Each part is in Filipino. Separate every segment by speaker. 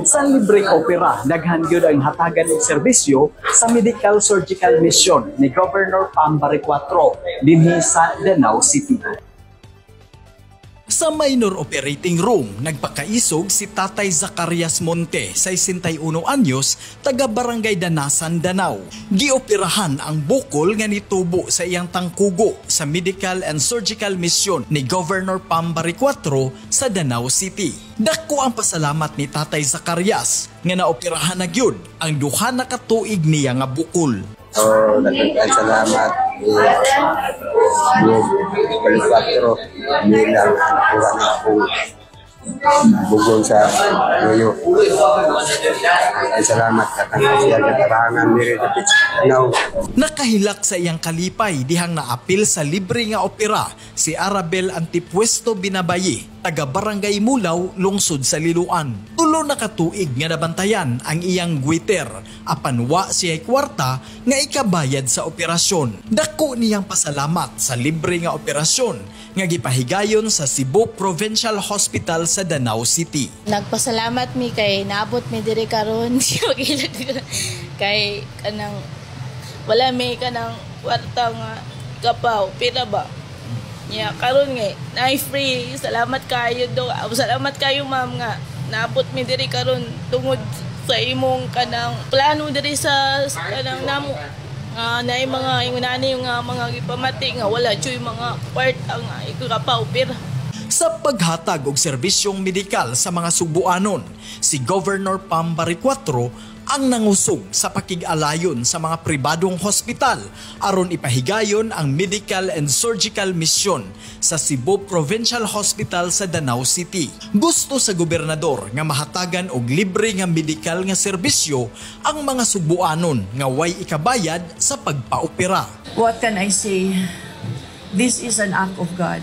Speaker 1: Sa libreng opera, naghangyod ang hatagan ng serbisyo sa medical surgical mission ni Governor Pambari 4 dinhi sa Danau City. Sa minor operating room, nagpakaisog si Tatay Zacarias Monte, 61 anyos, taga Barangay Danasan, Danau. Gioperahan ang bukol nga nitubo sa iyang tangkugo sa Medical and Surgical Mission ni Governor Pambari 4 sa Danau City. Dako ang pasalamat ni Tatay Zacarias nga naoperahan na gyud ang duha na katuig niya nga bukol.
Speaker 2: So, daghang salamat Palipatro bilang nakuha na akong bugol sa ngayon. Salamat katang siya katarangan ni Redapit.
Speaker 1: Nakahilak sa iyang kalipay dihang naapil sa libre nga opera si Arabel Antipuesto Binabayi, taga Barangay Mulaw, lungsod sa Liloan. Tulo na katuig nga nabantayan ang iyang guiter, apanwa siya'y kwarta nga ikabayad sa operasyon. Dako niyang pasalamat sa libre nga operasyon nga gipahigayon sa Cebu Provincial Hospital sa Danau City.
Speaker 3: Nagpasalamat mi kay naabot mi diri karon kay kanang wala may kanang kwarta nga kapaw pila ba. Yeah, karon nga na free. Salamat kayo do. Salamat kayo ma'am nga naabot mi diri karon tungod sa imong kanang plano diri sa kanang namo. Na yung mga ingunani yung mga gipamati nga wala joy mga part ang ikapaupir.
Speaker 1: Sa paghatag og serbisyong medikal sa mga Subuanon, si Governor Pambari 4 ang nangusog sa pakig-alayon sa mga pribadong hospital aron ipahigayon ang medical and surgical mission sa Cebu Provincial Hospital sa Danau City. Gusto sa gobernador nga mahatagan og libre nga medikal nga serbisyo ang mga Subuanon nga way ikabayad sa pagpaopera.
Speaker 4: What can I say? This is an act of God.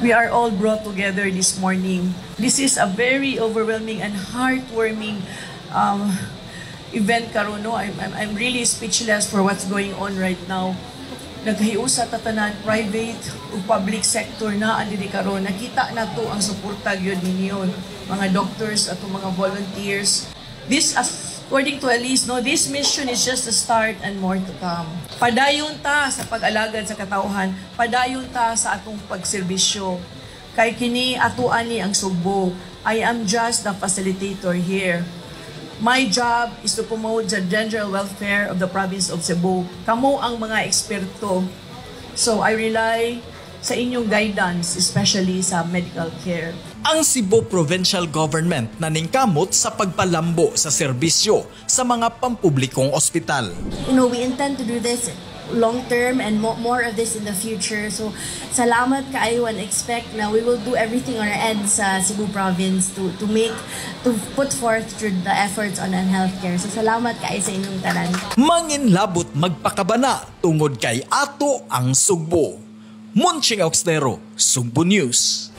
Speaker 4: We are all brought together this morning. This is a very overwhelming and heartwarming event karon, no? I'm really speechless for what's going on right now. Naghiusa ta tanan private ug public sector na andiri karon. Nakita na to ang suporta gyud ninyo mga doctors at mga volunteers. This according to Elise, no, this mission is just a start and more to come. Padayon ta sa pag-alagad sa katawhan, padayon ta sa atong pagserbisyo. Kay kini atuan ni ang Subo. I am just the facilitator here. My job is to promote the general welfare of the province of Cebu. Kamo ang mga eksperto. So I rely sa inyong guidance, especially sa medical care.
Speaker 1: Ang Cebu Provincial Government naningkamot sa pagpalambo sa serbisyo sa mga pampublikong ospital.
Speaker 5: You know, we intend to do this long term and more of this in the future. So, salamat kaayo and expect na we will do everything on our end sa Cebu Province to put forth the efforts on healthcare. So, salamat kaayo sa inyong tanan.
Speaker 1: Manginlabot magpakabana tungod kay ato ang Sugbo. Monching Auxtero, Sugbo News.